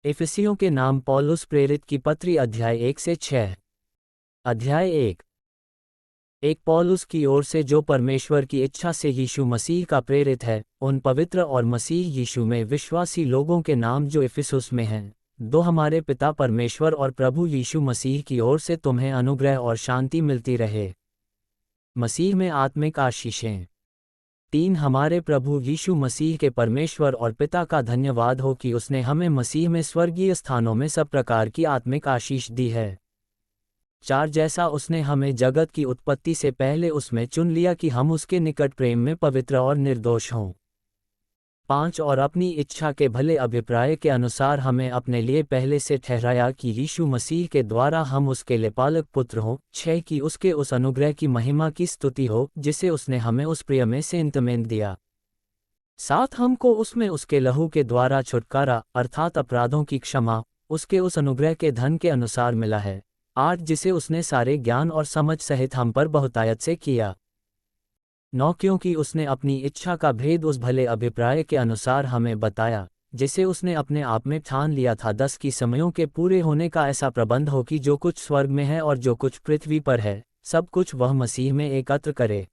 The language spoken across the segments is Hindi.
इफिसियों के नाम पौलुस प्रेरित की पत्री अध्याय 1 से 6। अध्याय 1। एक पौलुस की ओर से जो परमेश्वर की इच्छा से यीशु मसीह का प्रेरित है, उन पवित्र और मसीह यीशु में विश्वासी लोगों के नाम जो इफिसुस में हैं, दो हमारे पिता परमेश्वर और प्रभु यीशु मसीह की ओर से तुम्हें अनुग्रह और शांति मिलती रहे। मसीह में आत्मिक आशीषें। 3 हमारे प्रभु यीशु मसीह के परमेश्वर और पिता का धन्यवाद हो कि उसने हमें मसीह में स्वर्गीय स्थानों में सब प्रकार की आत्मिक आशीष दी है। 4 जैसा उसने हमें जगत की उत्पत्ति से पहले उसमें चुन लिया कि हम उसके निकट प्रेम में पवित्र और निर्दोष हों। 5 और अपनी इच्छा के भले अभिप्राय के अनुसार हमें अपने लिए पहले से ठहराया कि यीशु मसीह के द्वारा हम उसके लेपालक पुत्र हों। 6 कि उसके उस अनुग्रह की महिमा की स्तुति हो जिसे उसने हमें उस प्रिय में से इंतमेन दिया। 7 हमको उसमें उसके लहू के द्वारा छुटकारा अर्थात अपराधों की क्षमा उसके उस अनुग्रह के धन के अनुसार मिला है। 8 जिसे उसने सारे ज्ञान और समझ सहित हम पर बहुतायत से किया। 9 क्योंकि उसने अपनी इच्छा का भेद उस भले अभिप्राय के अनुसार हमें बताया जिसे उसने अपने आप में ठान लिया था। 10 की समयों के पूरे होने का ऐसा प्रबंध हो कि जो कुछ स्वर्ग में है और जो कुछ पृथ्वी पर है, सब कुछ वह मसीह में एकत्र करे।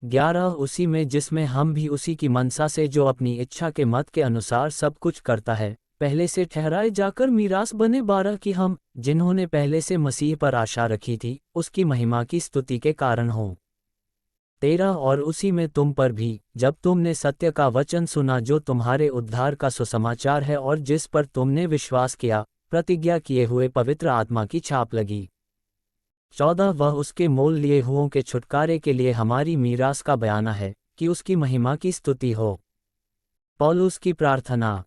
11 उसी में जिसमें हम भी उसी की मनसा से जो अपनी इच्छा के मत के अनुसार सब कुछ करता है, पहले से ठहराए जाकर मीरास बने। 12 कि हम, जिन्होंने पहले से मसीह पर आशा रखी थी, उसकी महिमा की स्तुति के कारण हों। 13 और उसी में तुम पर भी, जब तुमने सत्य का वचन सुना जो तुम्हारे उद्धार का सुसमाचार है और जिस पर तुमने विश्वास किया, प्रतिज्ञा किए हुए पवित्र आत्मा की छाप लगी। 14 वह उसके मोल लिए हुओं के छुटकारे के लिए हमारी मीरास का बयाना है कि उसकी महिमा की स्तुति हो। पौलुस की प्रार्थना।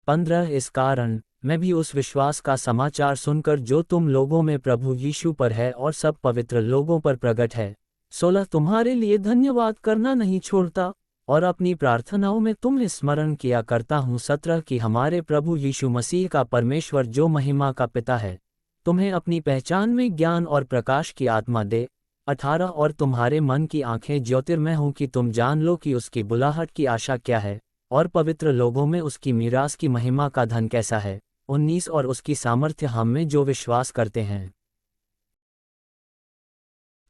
15 इस कारण मैं भी उस विश्वास का समाचार सुनकर जो तुम लोगों में प्रभु यीशु पर है और सब पवित्र लोगों पर प्रकट है, 16 तुम्हारे लिए धन्यवाद करना नहीं छोड़ता और अपनी प्रार्थनाओं में तुम्हें स्मरण किया करता हूँ। 17 कि हमारे प्रभु यीशु मसीह का परमेश्वर जो महिमा का पिता है, तुम्हें अपनी पहचान में ज्ञान और प्रकाश की आत्मा दे। 18 और तुम्हारे मन की आंखें ज्योतिर्मय हों कि तुम जान लो कि उसकी बुलाहट की आशा क्या है और पवित्र लोगों में उसकी मीरास की महिमा का धन कैसा है। 19 और उसकी सामर्थ्य हम में जो विश्वास करते हैं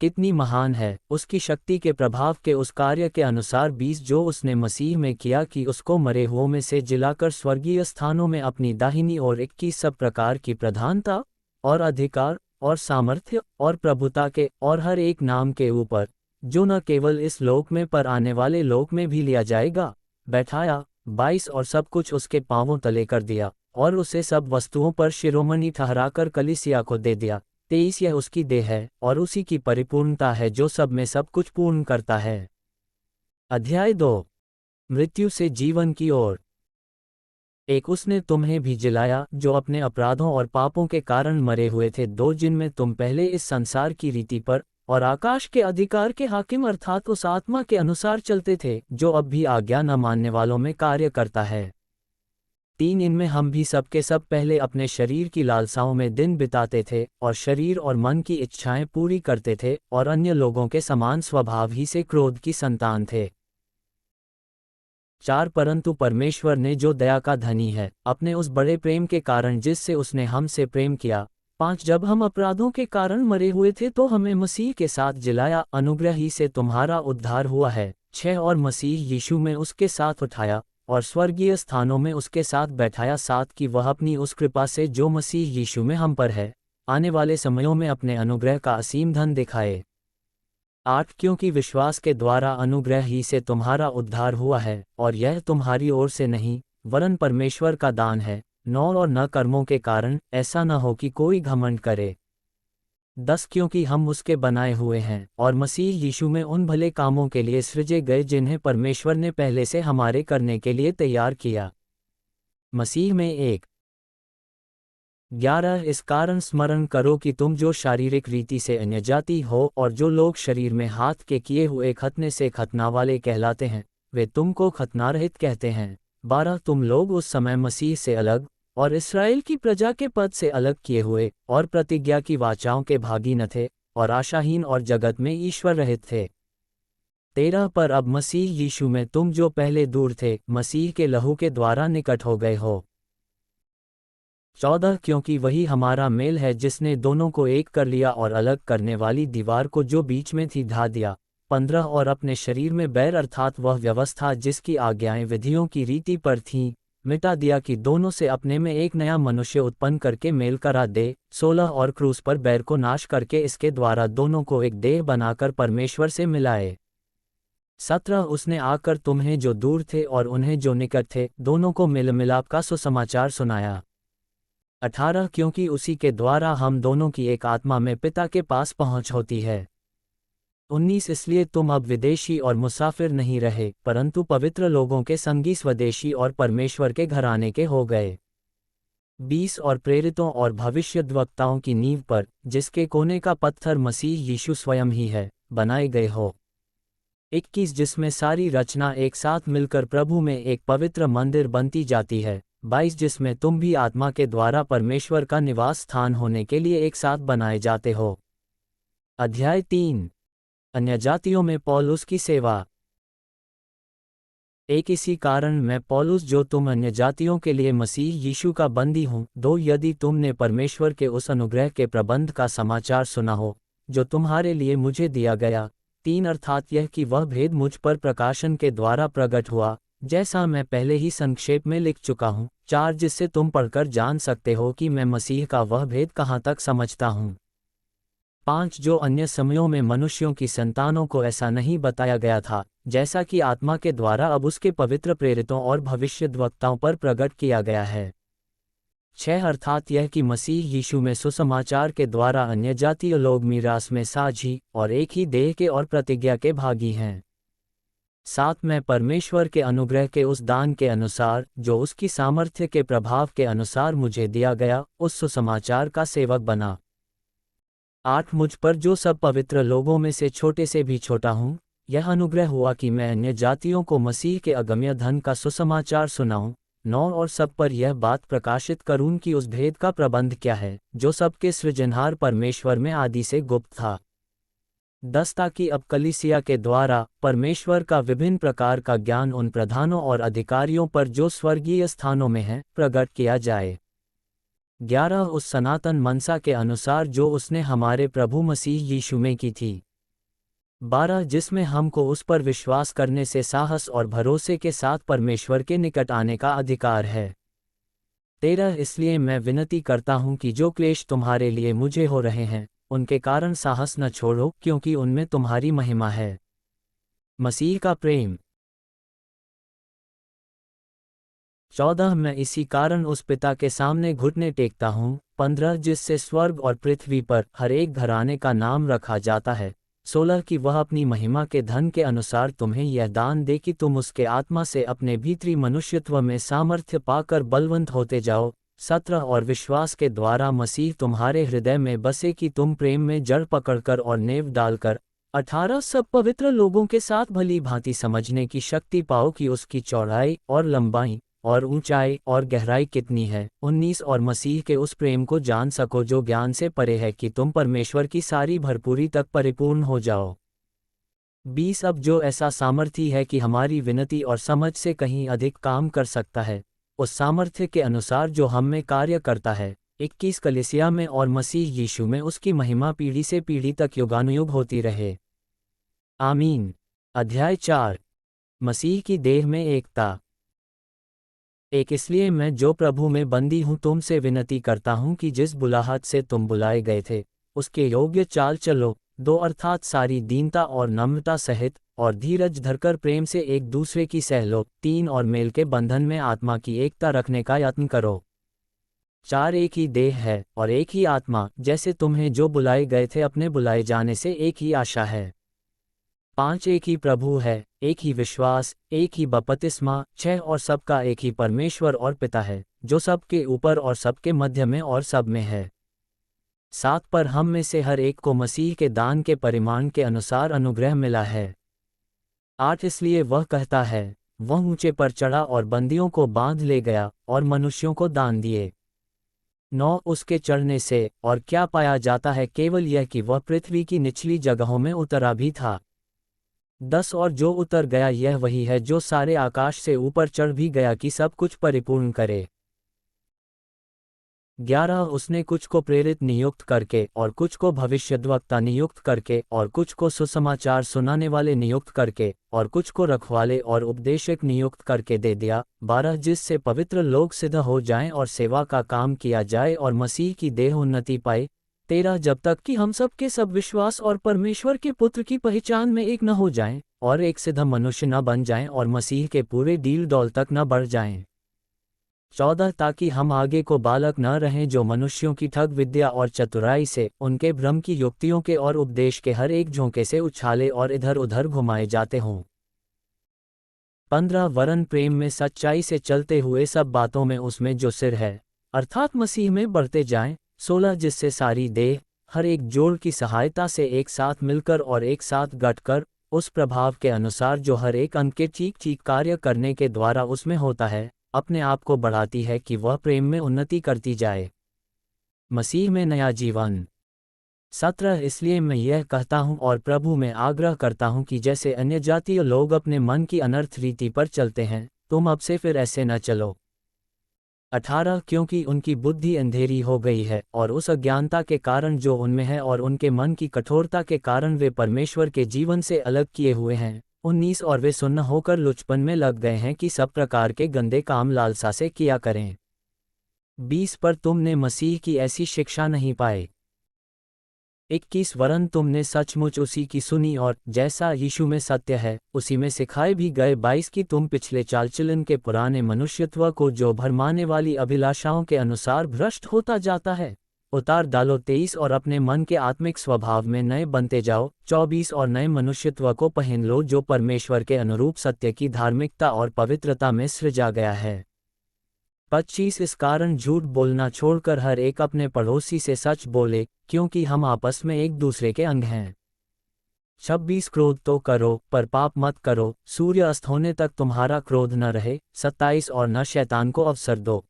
कितनी महान है, उसकी शक्ति के प्रभाव के उस कार्य के अनुसार 20 जो उसने मसीह में किया कि उसको मरे हुओं में से जिलाकर स्वर्गीय स्थानों में अपनी दाहिनी ओर 21 सब प्रकार की प्रधानता और अधिकार और सामर्थ्य और प्रभुता के और हर एक नाम के ऊपर, जो न केवल इस लोक में पर आने वाले लोक में भी लिया जाएगा, बैठाया। 22 और सब कुछ उसके पांवों तले कर दिया और उसे सब वस्तुओं पर शिरोमणि ठहराकर कलीसिया को दे दिया। 23 यह उसकी देह है और उसी की परिपूर्णता है जो सब में सब कुछ पूर्ण करता है। अध्याय 2। मृत्यु से जीवन की ओर। 1 उसने तुम्हें भी जिलाया जो अपने अपराधों और पापों के कारण मरे हुए थे, 2 जिनमें तुम पहले इस संसार की रीति पर और आकाश के अधिकार के हाकिम अर्थात उस आत्मा के अनुसार चलते थे जो अब भी आज्ञा न मानने वालों में कार्य करता है। 3 इनमें हम भी सब के सब पहले अपने शरीर की लालसाओं में दिन बिताते थे और शरीर और मन की इच्छाएं पूरी करते थे और अन्य लोगों के समान स्वभाव ही से क्रोध की संतान थे। 4 परंतु परमेश्वर ने जो दया का धनी है, अपने उस बड़े प्रेम के कारण जिससे उसने हमसे प्रेम किया। 5 जब हम अपराधों के कारण मरे हुए थे तो हमें मसीह के साथ जिलाया, अनुग्रह ही से तुम्हारा उद्धार हुआ है। 6 और मसीह यीशु में उसके साथ उठाया और स्वर्गीय स्थानों में उसके साथ बैठाया। 7 कि वह अपनी उस कृपा से जो मसीह यीशु में हम पर है, आने वाले समयों में अपने अनुग्रह का असीम धन दिखाए। 8 क्योंकि विश्वास के द्वारा अनुग्रह ही से तुम्हारा उद्धार हुआ है और यह तुम्हारी ओर से नहीं वरन परमेश्वर का दान है। 9 और न कर्मों के कारण, ऐसा न हो कि कोई घमंड करे। 10 क्योंकि हम उसके बनाए हुए हैं और मसीह यीशु में उन भले कामों के लिए सृजे गए जिन्हें परमेश्वर ने पहले से हमारे करने के लिए तैयार किया। मसीह में 1। 11 इस कारण स्मरण करो कि तुम जो शारीरिक रीति से अन्यजाति हो और जो लोग शरीर में हाथ के किए हुए खतने से खतना वाले कहलाते हैं, वे तुमको खतनारहित कहते हैं। 12 तुम लोग उस समय मसीह से अलग और इस्राएल की प्रजा के पद से अलग किए हुए और प्रतिज्ञा की वाचाओं के भागी न थे और आशाहीन और जगत में ईश्वर रहित थे। 13 पर अब मसीह यीशु में तुम जो पहले दूर थे, मसीह के लहू के द्वारा निकट हो गए हो। 14 क्योंकि वही हमारा मेल है जिसने दोनों को एक कर लिया और अलग करने वाली दीवार को जो बीच में थी ढा दिया। 15 और अपने शरीर में बैर अर्थात वह व्यवस्था जिसकी आज्ञाएं विधियों की रीति पर थीं, मिटा दिया कि दोनों से अपने में एक नया मनुष्य उत्पन्न करके मेल करा दे। 16 और क्रूस पर बैर को नाश करके इसके द्वारा दोनों को एक देह बनाकर परमेश्वर से मिलाए। 17 उसने आकर तुम्हें जो दूर थे और उन्हें जो निकट थे, दोनों को मिल मिलाप का सुसमाचार सुनाया। 18 क्योंकि उसी के द्वारा हम दोनों की एक आत्मा में पिता के पास पहुंच होती है। 19 इसलिए तुम अब विदेशी और मुसाफिर नहीं रहे, परंतु पवित्र लोगों के संगी स्वदेशी और परमेश्वर के घराने के हो गए। 20 और प्रेरितों और भविष्यद्वक्ताओं की नींव पर, जिसके कोने का पत्थर मसीह यीशु स्वयं ही है, बनाए गए हो। 21 जिसमें सारी रचना एक साथ मिलकर प्रभु में एक पवित्र मंदिर बनती जाती है। 22 जिसमें तुम भी आत्मा के द्वारा परमेश्वर का निवास स्थान होने के लिए एक साथ बनाए जाते हो। अध्याय 3 अन्यजातियों में पौलुस की सेवा। एक इसी कारण मैं पौलुस जो तुम अन्यजातियों के लिए मसीह यीशु का बंदी हूँ। 2 यदि तुमने परमेश्वर के उस अनुग्रह के प्रबंध का समाचार सुना हो जो तुम्हारे लिए मुझे दिया गया। 3 अर्थात यह कि वह भेद मुझ पर प्रकाशन के द्वारा प्रकट हुआ, जैसा मैं पहले ही संक्षेप में लिख चुका हूँ। 4 जिससे तुम पढ़कर जान सकते हो कि मैं मसीह का वह भेद कहाँ तक समझता हूँ। 5 जो अन्य समयों में मनुष्यों की संतानों को ऐसा नहीं बताया गया था, जैसा कि आत्मा के द्वारा अब उसके पवित्र प्रेरितों और भविष्यद्वक्ताओं पर प्रकट किया गया है। 6 अर्थात यह कि मसीह यीशु में सुसमाचार के द्वारा अन्यजातीय लोग मीरास में साझी और एक ही देह के और प्रतिज्ञा के भागी हैं। 7 मैं परमेश्वर के अनुग्रह के उस दान के अनुसार जो उसकी सामर्थ्य के प्रभाव के अनुसार मुझे दिया गया, उस सुसमाचार का सेवक बना। 8 मुझ पर जो सब पवित्र लोगों में से छोटे से भी छोटा हूँ, यह अनुग्रह हुआ कि मैं अन्य जातियों को मसीह के अगम्य धन का सुसमाचार सुनाऊं। 9 और सब पर यह बात प्रकाशित करूं कि उस भेद का प्रबंध क्या है जो सबके सृजनहार परमेश्वर में आदि से गुप्त था। 10 ताकि अब कलीसिया के द्वारा परमेश्वर का विभिन्न प्रकार का ज्ञान उन प्रधानों और अधिकारियों पर जो स्वर्गीय स्थानों में है प्रकट किया जाए। 11 उस सनातन मनसा के अनुसार जो उसने हमारे प्रभु मसीह यीशु में की थी। 12 जिसमें हमको उस पर विश्वास करने से साहस और भरोसे के साथ परमेश्वर के निकट आने का अधिकार है। 13 इसलिए मैं विनती करता हूँ कि जो क्लेश तुम्हारे लिए मुझे हो रहे हैं, उनके कारण साहस न छोड़ो, क्योंकि उनमें तुम्हारी महिमा है। मसीह का प्रेम। 14 मैं इसी कारण उस पिता के सामने घुटने टेकता हूँ। 15 जिससे स्वर्ग और पृथ्वी पर हर एक घराने का नाम रखा जाता है। 16 कि वह अपनी महिमा के धन के अनुसार तुम्हें यह दान दे कि तुम उसके आत्मा से अपने भीतरी मनुष्यत्व में सामर्थ्य पाकर बलवंत होते जाओ। 17 और विश्वास के द्वारा मसीह तुम्हारे हृदय में बसे कि तुम प्रेम में जड़ पकड़कर और नेव डालकर। 18 सब पवित्र लोगों के साथ भली भांति समझने की शक्ति पाओ कि उसकी चौड़ाई और लंबाई और ऊंचाई और गहराई कितनी है। 19 और मसीह के उस प्रेम को जान सको जो ज्ञान से परे है, कि तुम परमेश्वर की सारी भरपूरी तक परिपूर्ण हो जाओ। 20 अब जो ऐसा सामर्थी है कि हमारी विनती और समझ से कहीं अधिक काम कर सकता है, उस सामर्थ्य के अनुसार जो हम में कार्य करता है। 21 कलीसिया में और मसीह यीशु में उसकी महिमा पीढ़ी से पीढ़ी तक युगानुयुग होती रहे। आमीन। अध्याय 4 मसीह की देह में एकता। एक इसलिए मैं जो प्रभु में बंदी हूँ तुमसे विनती करता हूँ कि जिस बुलाहट से तुम बुलाए गए थे उसके योग्य चाल चलो। 2 अर्थात सारी दीनता और नम्रता सहित और धीरज धरकर प्रेम से एक दूसरे की सह लो। 3 और मेल के बंधन में आत्मा की एकता रखने का यत्न करो। 4 एक ही देह है और एक ही आत्मा, जैसे तुम्हें जो बुलाए गए थे अपने बुलाए जाने से एक ही आशा है। 5 एक ही प्रभु है, एक ही विश्वास, एक ही बपतिस्मा। 6 और सबका एक ही परमेश्वर और पिता है, जो सबके ऊपर और सबके मध्य में और सब में है। 7 पर हम में से हर एक को मसीह के दान के परिमाण के अनुसार अनुग्रह मिला है। 8 इसलिए वह कहता है, वह ऊंचे पर चढ़ा और बंदियों को बांध ले गया और मनुष्यों को दान दिए। 9 उसके चढ़ने से और क्या पाया जाता है, केवल यह कि वह पृथ्वी की निचली जगहों में उतरा भी था। 10 और जो उतर गया यह वही है जो सारे आकाश से ऊपर चढ़ भी गया कि सब कुछ परिपूर्ण करे। 11 उसने कुछ को प्रेरित नियुक्त करके और कुछ को भविष्यद्वक्ता नियुक्त करके और कुछ को सुसमाचार सुनाने वाले नियुक्त करके और कुछ को रखवाले और उपदेशक नियुक्त करके दे दिया। 12 जिससे पवित्र लोग सिद्ध हो जाएं और सेवा का काम किया जाए और मसीह की देह उन्नति पाए। 13 जब तक कि हम सब के सब विश्वास और परमेश्वर के पुत्र की पहचान में एक न हो जाएं और एक सिद्ध मनुष्य न बन जाएं और मसीह के पूरे डील डौल तक न बढ़ जाएं। 14 ताकि हम आगे को बालक न रहें जो मनुष्यों की ठग विद्या और चतुराई से उनके भ्रम की युक्तियों के और उपदेश के हर एक झोंके से उछाले और इधर उधर घुमाए जाते हों। 15 वरन प्रेम में सच्चाई से चलते हुए सब बातों में उसमें जो सिर है अर्थात मसीह में बढ़ते जाएं। 16 जिससे सारी देह हर एक जोड़ की सहायता से एक साथ मिलकर और एक साथ गठकर उस प्रभाव के अनुसार जो हर एक अंग के ठीक ठीक कार्य करने के द्वारा उसमें होता है अपने आप को बढ़ाती है कि वह प्रेम में उन्नति करती जाए। मसीह में नया जीवन। 17 इसलिए मैं यह कहता हूँ और प्रभु में आग्रह करता हूँ कि जैसे अन्य जातीय लोग अपने मन की अनर्थ रीति पर चलते हैं तुम अब से फिर ऐसे न चलो। 18 क्योंकि उनकी बुद्धि अंधेरी हो गई है और उस अज्ञानता के कारण जो उनमें है और उनके मन की कठोरता के कारण वे परमेश्वर के जीवन से अलग किए हुए हैं। 19 और वे सुन्न होकर लुचपन में लग गए हैं कि सब प्रकार के गंदे काम लालसा से किया करें। 20 पर तुमने मसीह की ऐसी शिक्षा नहीं पाए। 21 वरन तुमने सचमुच उसी की सुनी और जैसा यीशु में सत्य है उसी में सिखाए भी गए। 22 की तुम पिछले चालचलन के पुराने मनुष्यत्व को जो भरमाने वाली अभिलाषाओं के अनुसार भ्रष्ट होता जाता है उतार डालो। 23 और अपने मन के आत्मिक स्वभाव में नए बनते जाओ। 24 और नए मनुष्यत्व को पहन लो जो परमेश्वर के अनुरूप सत्य की धार्मिकता और पवित्रता में सृजा गया है। 25 इस कारण झूठ बोलना छोड़कर हर एक अपने पड़ोसी से सच बोले क्योंकि हम आपस में एक दूसरे के अंग हैं। 26 क्रोध तो करो पर पाप मत करो सूर्य अस्त होने तक तुम्हारा क्रोध न रहे। 27 और न शैतान को अवसर दो।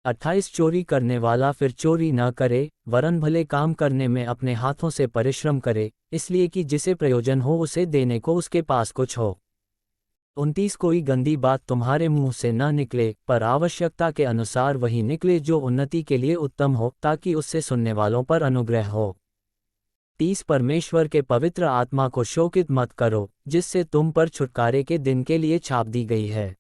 28 चोरी करने वाला फिर चोरी न करे वरन भले काम करने में अपने हाथों से परिश्रम करे इसलिए कि जिसे प्रयोजन हो उसे देने को उसके पास कुछ हो। 29 कोई गंदी बात तुम्हारे मुंह से न निकले पर आवश्यकता के अनुसार वही निकले जो उन्नति के लिए उत्तम हो ताकि उससे सुनने वालों पर अनुग्रह हो। 30 परमेश्वर के पवित्र आत्मा को शोकित मत करो जिससे तुम पर छुटकारे के दिन के लिए छाप दी गई है।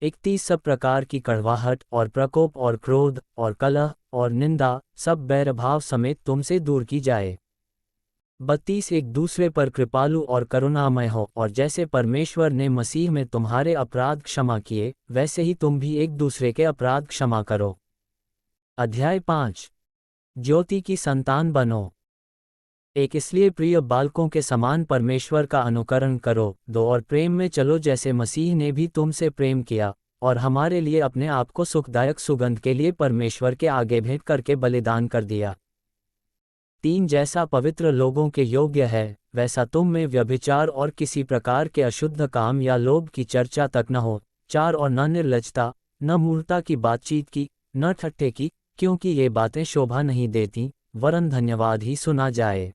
31 सब प्रकार की कड़वाहट और प्रकोप और क्रोध और कलह और निंदा सब बैरभाव समेत तुमसे दूर की जाए। 32 एक दूसरे पर कृपालु और करुणामय हो और जैसे परमेश्वर ने मसीह में तुम्हारे अपराध क्षमा किए वैसे ही तुम भी एक दूसरे के अपराध क्षमा करो। अध्याय 5 ज्योति की संतान बनो। एक इसलिए प्रिय बालकों के समान परमेश्वर का अनुकरण करो। 2 और प्रेम में चलो जैसे मसीह ने भी तुमसे प्रेम किया और हमारे लिए अपने आप को सुखदायक सुगंध के लिए परमेश्वर के आगे भेंट करके बलिदान कर दिया। 3 जैसा पवित्र लोगों के योग्य है वैसा तुम में व्यभिचार और किसी प्रकार के अशुद्ध काम या लोभ की चर्चा तक न हो। 4 और न निर्लज्जता न मूर्खता की बातचीत की न ठट्ठे की क्योंकि ये बातें शोभा नहीं देती वरन धन्यवाद ही सुना जाए।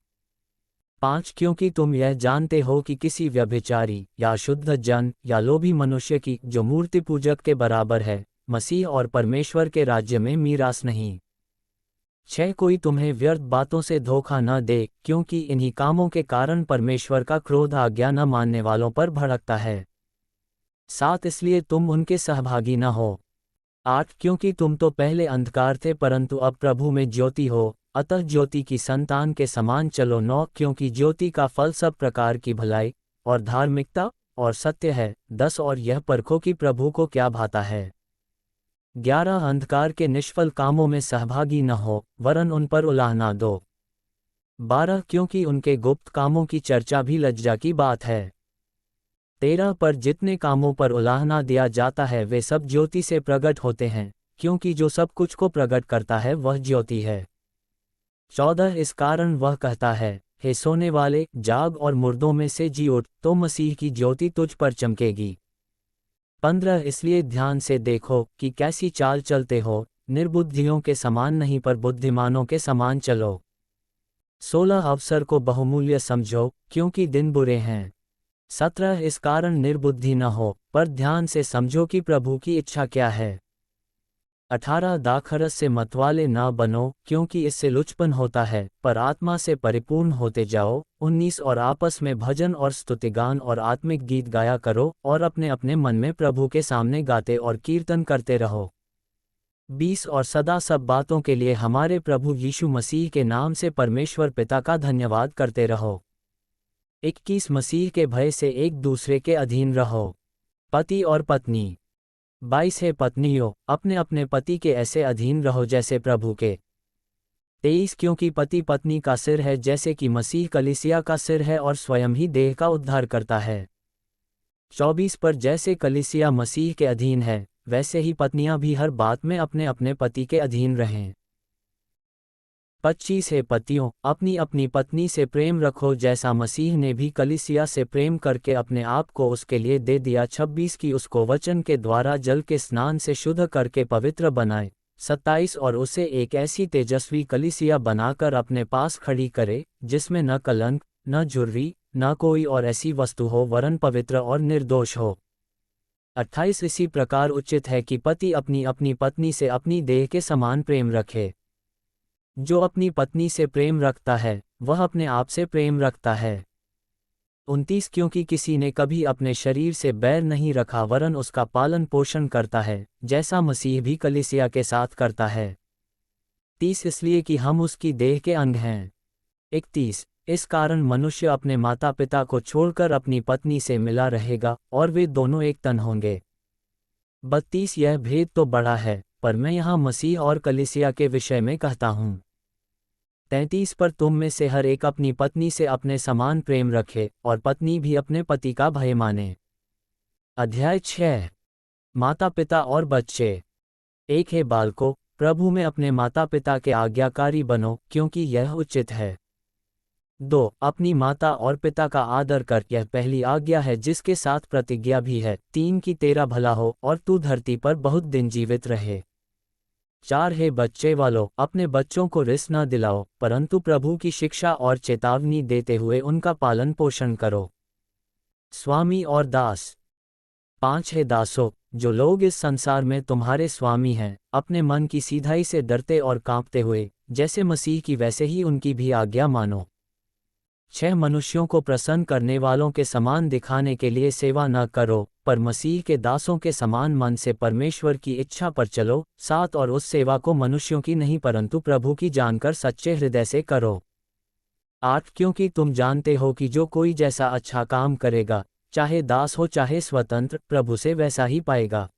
5 क्योंकि तुम यह जानते हो कि किसी व्यभिचारी या अशुद्ध जन या लोभी मनुष्य की जो मूर्ति पूजक के बराबर है मसीह और परमेश्वर के राज्य में मीरास नहीं। 6 कोई तुम्हें व्यर्थ बातों से धोखा न दे क्योंकि इन्हीं कामों के कारण परमेश्वर का क्रोध आज्ञा न मानने वालों पर भड़कता है। 7 इसलिए तुम उनके सहभागी न हो। 8 क्योंकि तुम तो पहले अंधकार थे परंतु अब प्रभु में ज्योति हो अतः ज्योति की संतान के समान चलो। 9 क्योंकि ज्योति का फल सब प्रकार की भलाई और धार्मिकता और सत्य है। 10 और यह परखो कि प्रभु को क्या भाता है। 11 अंधकार के निष्फल कामों में सहभागी न हो वरन उन पर उलाहना दो। 12 क्योंकि उनके गुप्त कामों की चर्चा भी लज्जा की बात है। 13 पर जितने कामों पर उलाहना दिया जाता है वे सब ज्योति से प्रकट होते हैं क्योंकि जो सब कुछ को प्रकट करता है वह ज्योति है। 14 इस कारण वह कहता है हे सोने वाले जाग और मुर्दों में से जी उठ तो मसीह की ज्योति तुझ पर चमकेगी। 15 इसलिए ध्यान से देखो कि कैसी चाल चलते हो निर्बुद्धियों के समान नहीं पर बुद्धिमानों के समान चलो। 16 अवसर को बहुमूल्य समझो क्योंकि दिन बुरे हैं। 17 इस कारण निर्बुद्धि न हो, पर ध्यान से समझो कि प्रभु की इच्छा क्या है। 18 दाखरस से मतवाले न बनो, क्योंकि इससे लुचपन होता है, पर आत्मा से परिपूर्ण होते जाओ। 19 और आपस में भजन और स्तुतिगान और आत्मिक गीत गाया करो, और अपने अपने मन में प्रभु के सामने गाते और कीर्तन करते रहो। 20 और सदा सब बातों के लिए हमारे प्रभु यीशु मसीह के नाम से परमेश्वर पिता का धन्यवाद करते रहो। 21 मसीह के भय से एक दूसरे के अधीन रहो। पति और पत्नी। 22 है पत्नियों, अपने अपने पति के ऐसे अधीन रहो जैसे प्रभु के। 23 क्योंकि पति पत्नी का सिर है, जैसे कि मसीह कलीसिया का सिर है और स्वयं ही देह का उद्धार करता है। 24 पर जैसे कलीसिया मसीह के अधीन है, वैसे ही पत्नियां भी हर बात में अपने अपने पति के अधीन रहें। 25 है पतियों, अपनी अपनी पत्नी से प्रेम रखो, जैसा मसीह ने भी कलीसिया से प्रेम करके अपने आप को उसके लिए दे दिया। 26 की उसको वचन के द्वारा जल के स्नान से शुद्ध करके पवित्र बनाए। 27 और उसे एक ऐसी तेजस्वी कलीसिया बनाकर अपने पास खड़ी करे, जिसमें न कलंक, न झुर्री, न कोई और ऐसी वस्तु हो, वरन पवित्र और निर्दोष हो। 28 इसी प्रकार उचित है कि पति अपनी अपनी पत्नी से अपनी देह के समान प्रेम रखे। जो अपनी पत्नी से प्रेम रखता है, वह अपने आप से प्रेम रखता है। 29 क्योंकि किसी ने कभी अपने शरीर से बैर नहीं रखा, वरन उसका पालन पोषण करता है, जैसा मसीह भी कलीसिया के साथ करता है। 30 इसलिए कि हम उसकी देह के अंग हैं। 31 इस कारण मनुष्य अपने माता पिता को छोड़कर अपनी पत्नी से मिला रहेगा, और वे दोनों एक तन होंगे। 32 यह भेद तो बड़ा है, पर मैं यहाँ मसीह और कलीसिया के विषय में कहता हूँ। 33 पर तुम में से हर एक अपनी पत्नी से अपने समान प्रेम रखे, और पत्नी भी अपने पति का भय माने। अध्याय 6 माता पिता और बच्चे। 1 है बालकों, प्रभु में अपने माता पिता के आज्ञाकारी बनो, क्योंकि यह उचित है। 2 अपनी माता और पिता का आदर कर, यह पहली आज्ञा है जिसके साथ प्रतिज्ञा भी है। 3 कि तेरा भला हो और तू धरती पर बहुत दिन जीवित रहे। 4 है बच्चे वालों, अपने बच्चों को रिस न दिलाओ, परंतु प्रभु की शिक्षा और चेतावनी देते हुए उनका पालन पोषण करो। स्वामी और दास। 5 है दासों, जो लोग इस संसार में तुम्हारे स्वामी हैं, अपने मन की सीधाई से डरते और कांपते हुए, जैसे मसीह की वैसे ही उनकी भी आज्ञा मानो। 6 मनुष्यों को प्रसन्न करने वालों के समान दिखाने के लिए सेवा न करो, पर मसीह के दासों के समान मन से परमेश्वर की इच्छा पर चलो। 7 और उस सेवा को मनुष्यों की नहीं परंतु प्रभु की जानकर सच्चे हृदय से करो। 8 क्योंकि तुम जानते हो कि जो कोई जैसा अच्छा काम करेगा, चाहे दास हो चाहे स्वतंत्र, प्रभु से वैसा ही पाएगा।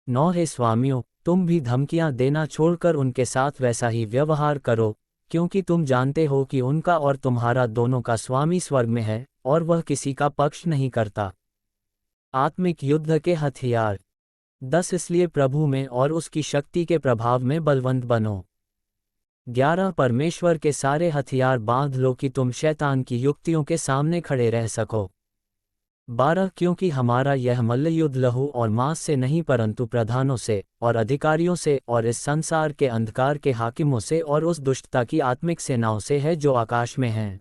9 है स्वामियों, तुम भी धमकियां देना छोड़कर उनके साथ वैसा ही व्यवहार करो, क्योंकि तुम जानते हो कि उनका और तुम्हारा दोनों का स्वामी स्वर्ग में है, और वह किसी का पक्ष नहीं करता। आत्मिक युद्ध के हथियार। 10 इसलिए प्रभु में और उसकी शक्ति के प्रभाव में बलवंत बनो। 11 परमेश्वर के सारे हथियार बांध लो कि तुम शैतान की युक्तियों के सामने खड़े रह सको। 12 क्योंकि हमारा यह मल्लयुद्ध लहू और मांस से नहीं परंतु प्रधानों से और अधिकारियों से और इस संसार के अंधकार के हाकिमों से और उस दुष्टता की आत्मिक सेनाओं से है जो आकाश में हैं।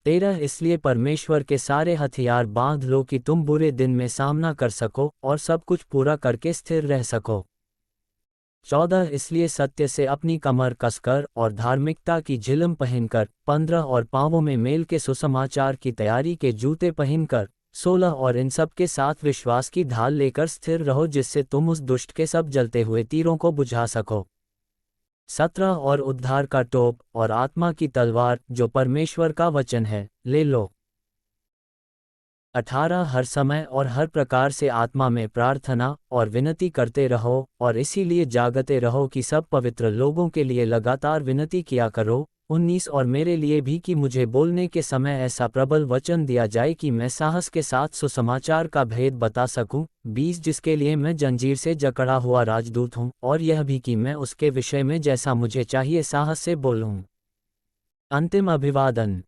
13 इसलिए परमेश्वर के सारे हथियार बांध लो कि तुम बुरे दिन में सामना कर सको और सब कुछ पूरा करके स्थिर रह सको। 14 इसलिए सत्य से अपनी कमर कसकर और धार्मिकता की झिलम पहनकर। 15 और पांवों में मेल के सुसमाचार की तैयारी के जूते पहनकर। 16 और इन सब के साथ विश्वास की ढाल लेकर स्थिर रहो, जिससे तुम उस दुष्ट के सब जलते हुए तीरों को बुझा सको। 17 और उद्धार का टोप और आत्मा की तलवार, जो परमेश्वर का वचन है, ले लो। 18 हर समय और हर प्रकार से आत्मा में प्रार्थना और विनती करते रहो, और इसीलिए जागते रहो कि सब पवित्र लोगों के लिए लगातार विनती किया करो। 19 और मेरे लिए भी कि मुझे बोलने के समय ऐसा प्रबल वचन दिया जाए कि मैं साहस के साथ सुसमाचार का भेद बता सकूं। 20 जिसके लिए मैं जंजीर से जकड़ा हुआ राजदूत हूं, और यह भी कि मैं उसके विषय में जैसा मुझे चाहिए साहस से बोलूं। अंतिम अभिवादन।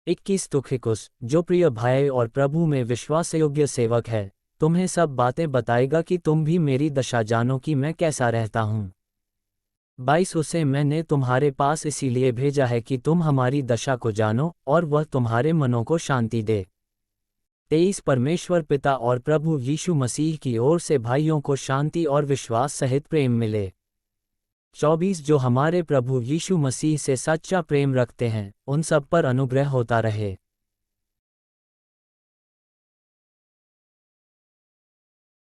21 तुखिकुस, जो प्रिय भाई और प्रभु में विश्वासयोग्य सेवक है, तुम्हें सब बातें बताएगा कि तुम भी मेरी दशा जानो कि मैं कैसा रहता हूँ। 22 उसे मैंने तुम्हारे पास इसीलिए भेजा है कि तुम हमारी दशा को जानो और वह तुम्हारे मनों को शांति दे। 23 परमेश्वर पिता और प्रभु यीशु मसीह की ओर से भाइयों को शांति और विश्वास सहित प्रेम मिले। 24 जो हमारे प्रभु यीशु मसीह से सच्चा प्रेम रखते हैं, उन सब पर अनुग्रह होता रहे।